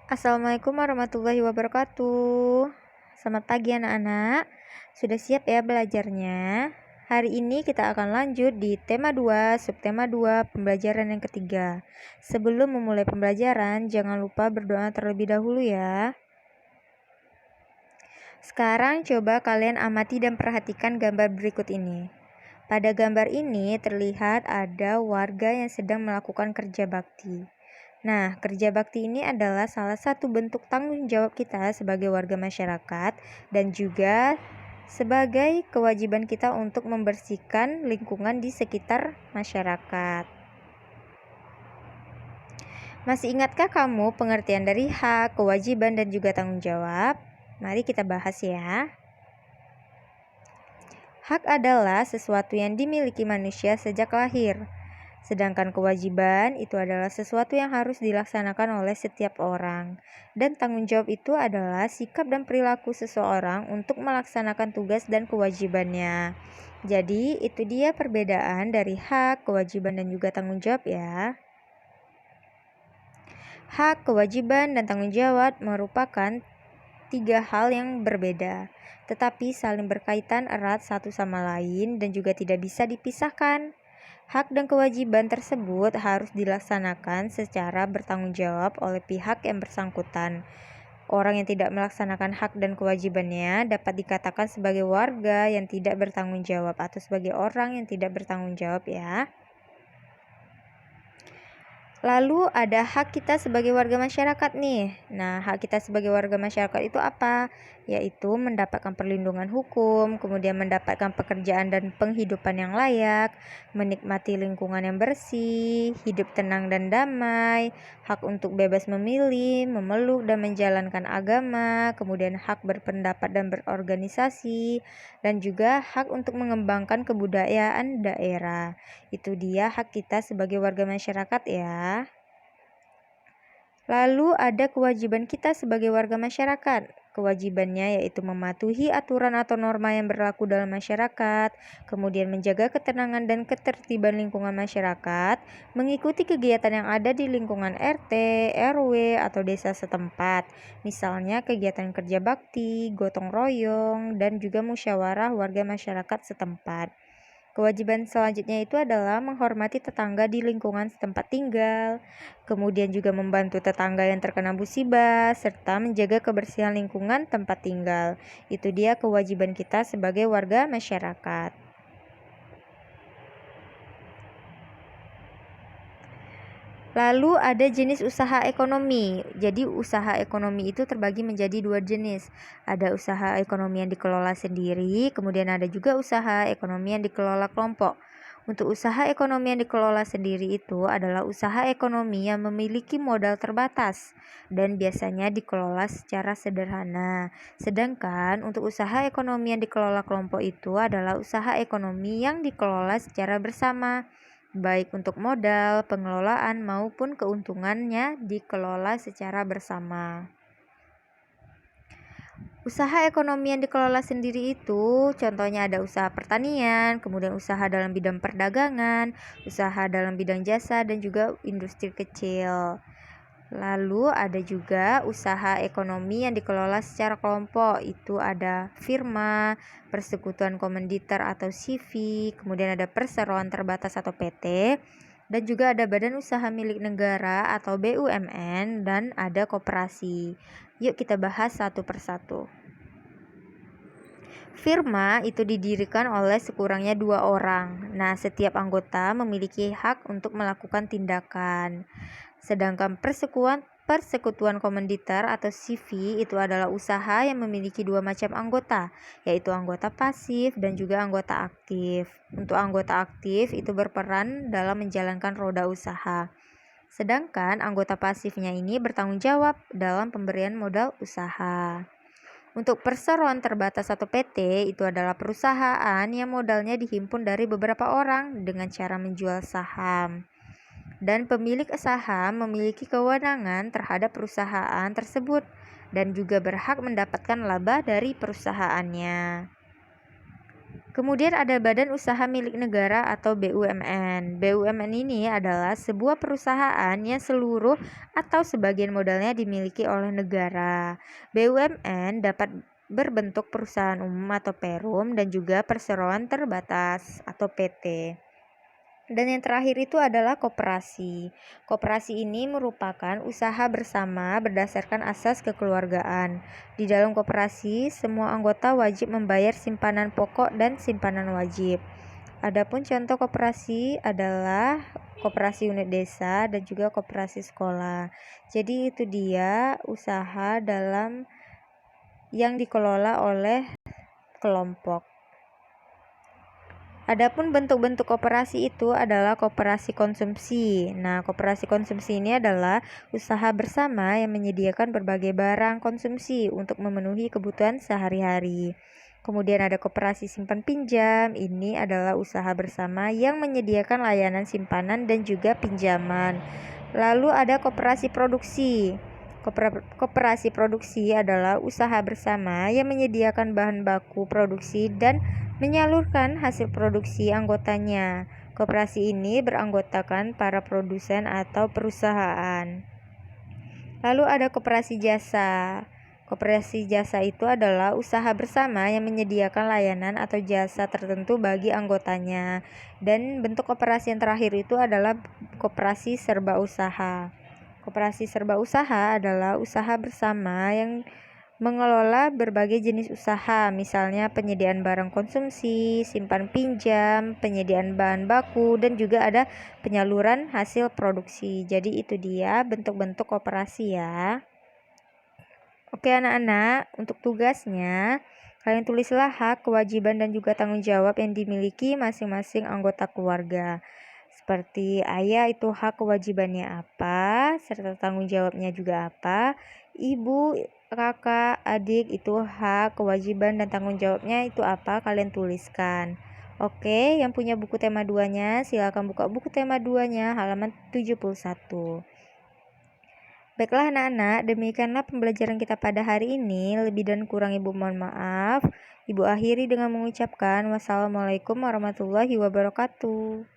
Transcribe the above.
Assalamualaikum warahmatullahi wabarakatuh. Selamat pagi anak-anak. Sudah siap ya belajarnya? Hari ini kita akan lanjut di tema 2, subtema 2, pembelajaran yang ketiga. Sebelum memulai pembelajaran, jangan lupa berdoa terlebih dahulu ya. Sekarang coba kalian amati dan perhatikan gambar berikut ini. Pada gambar ini terlihat ada warga yang sedang melakukan kerja bakti. Nah, kerja bakti ini adalah salah satu bentuk tanggung jawab kita sebagai warga masyarakat dan juga sebagai kewajiban kita untuk membersihkan lingkungan di sekitar masyarakat. Masih ingatkah kamu pengertian dari hak, kewajiban, dan juga tanggung jawab? Mari kita bahas ya. Hak adalah sesuatu yang dimiliki manusia sejak lahir. Sedangkan kewajiban itu adalah sesuatu yang harus dilaksanakan oleh setiap orang. Dan tanggung jawab itu adalah sikap dan perilaku seseorang untuk melaksanakan tugas dan kewajibannya. Jadi itu dia perbedaan dari hak, kewajiban, dan juga tanggung jawab ya. Hak, kewajiban, dan tanggung jawab merupakan tiga hal yang berbeda, tetapi saling berkaitan erat satu sama lain dan juga tidak bisa dipisahkan. Hak dan kewajiban tersebut harus dilaksanakan secara bertanggung jawab oleh pihak yang bersangkutan. Orang yang tidak melaksanakan hak dan kewajibannya dapat dikatakan sebagai warga yang tidak bertanggung jawab atau sebagai orang yang tidak bertanggung jawab ya. Lalu ada hak kita sebagai warga masyarakat nih. Nah, hak kita sebagai warga masyarakat itu apa? Yaitu mendapatkan perlindungan hukum, kemudian mendapatkan pekerjaan dan penghidupan yang layak, menikmati lingkungan yang bersih, hidup tenang dan damai, hak untuk bebas memilih, memeluk dan menjalankan agama, kemudian hak berpendapat dan berorganisasi, dan juga hak untuk mengembangkan kebudayaan daerah. Itu dia hak kita sebagai warga masyarakat ya. Lalu ada kewajiban kita sebagai warga masyarakat. Kewajibannya yaitu mematuhi aturan atau norma yang berlaku dalam masyarakat, kemudian menjaga ketenangan dan ketertiban lingkungan masyarakat, mengikuti kegiatan yang ada di lingkungan RT, RW, atau desa setempat. Misalnya kegiatan kerja bakti, gotong royong, dan juga musyawarah warga masyarakat setempat. Kewajiban selanjutnya itu adalah menghormati tetangga di lingkungan setempat tinggal, kemudian juga membantu tetangga yang terkena musibah, serta menjaga kebersihan lingkungan tempat tinggal. Itu dia kewajiban kita sebagai warga masyarakat. Lalu ada jenis usaha ekonomi. Jadi usaha ekonomi itu terbagi menjadi dua jenis. Ada usaha ekonomi yang dikelola sendiri, kemudian ada juga usaha ekonomi yang dikelola kelompok. Untuk usaha ekonomi yang dikelola sendiri itu adalah usaha ekonomi yang memiliki modal terbatas dan biasanya dikelola secara sederhana. Sedangkan untuk usaha ekonomi yang dikelola kelompok itu adalah usaha ekonomi yang dikelola secara bersama, baik untuk modal, pengelolaan, maupun keuntungannya dikelola secara bersama. Usaha ekonomi yang dikelola sendiri itu contohnya ada usaha pertanian, kemudian usaha dalam bidang perdagangan, usaha dalam bidang jasa, dan juga industri kecil. Lalu ada juga usaha ekonomi yang dikelola secara kelompok, itu ada firma, persekutuan komanditer atau CV, kemudian ada perseroan terbatas atau PT, dan juga ada badan usaha milik negara atau BUMN, dan ada koperasi. Yuk kita bahas satu persatu. Firma itu didirikan oleh sekurangnya 2 orang. Nah, setiap anggota memiliki hak untuk melakukan tindakan. Sedangkan persekutuan komanditer atau CV itu adalah usaha yang memiliki 2 macam anggota, yaitu anggota pasif dan juga anggota aktif. Untuk anggota aktif itu berperan dalam menjalankan roda usaha. Sedangkan anggota pasifnya ini bertanggung jawab dalam pemberian modal usaha. Untuk perseroan terbatas atau PT itu adalah perusahaan yang modalnya dihimpun dari beberapa orang dengan cara menjual saham. Dan pemilik saham memiliki kewenangan terhadap perusahaan tersebut dan juga berhak mendapatkan laba dari perusahaannya. Kemudian ada Badan Usaha Milik Negara atau BUMN. BUMN ini adalah sebuah perusahaan yang seluruh atau sebagian modalnya dimiliki oleh negara. BUMN dapat berbentuk perusahaan umum atau perum dan juga perseroan terbatas atau PT. Dan yang terakhir itu adalah koperasi. Koperasi ini merupakan usaha bersama berdasarkan asas kekeluargaan. Di dalam koperasi, semua anggota wajib membayar simpanan pokok dan simpanan wajib. Adapun contoh koperasi adalah koperasi unit desa dan juga koperasi sekolah. Jadi itu dia usaha dalam yang dikelola oleh kelompok. Adapun bentuk-bentuk koperasi itu adalah koperasi konsumsi. Nah, koperasi konsumsi ini adalah usaha bersama yang menyediakan berbagai barang konsumsi untuk memenuhi kebutuhan sehari-hari. Kemudian ada koperasi simpan pinjam. Ini adalah usaha bersama yang menyediakan layanan simpanan dan juga pinjaman. Lalu ada koperasi produksi. Koperasi produksi adalah usaha bersama yang menyediakan bahan baku produksi dan menyalurkan hasil produksi anggotanya. Koperasi ini beranggotakan para produsen atau perusahaan. Lalu ada koperasi jasa. Koperasi jasa itu adalah usaha bersama yang menyediakan layanan atau jasa tertentu bagi anggotanya. Dan bentuk koperasi yang terakhir itu adalah koperasi serba usaha. Koperasi serba usaha adalah usaha bersama yang mengelola berbagai jenis usaha, misalnya penyediaan barang konsumsi, simpan pinjam, penyediaan bahan baku, dan juga ada penyaluran hasil produksi. Jadi itu dia bentuk-bentuk koperasi ya. Oke anak-anak, untuk tugasnya kalian tulislah hak, kewajiban, dan juga tanggung jawab yang dimiliki masing-masing anggota keluarga. Seperti ayah itu hak kewajibannya apa, serta tanggung jawabnya juga apa. Ibu, kakak, adik itu hak, kewajiban, dan tanggung jawabnya itu apa, kalian tuliskan. Oke, yang punya buku tema 2-nya silakan buka buku tema 2-nya halaman 71. Baiklah anak-anak, demikianlah pembelajaran kita pada hari ini. Lebih dan kurang Ibu mohon maaf. Ibu akhiri dengan mengucapkan wassalamualaikum warahmatullahi wabarakatuh.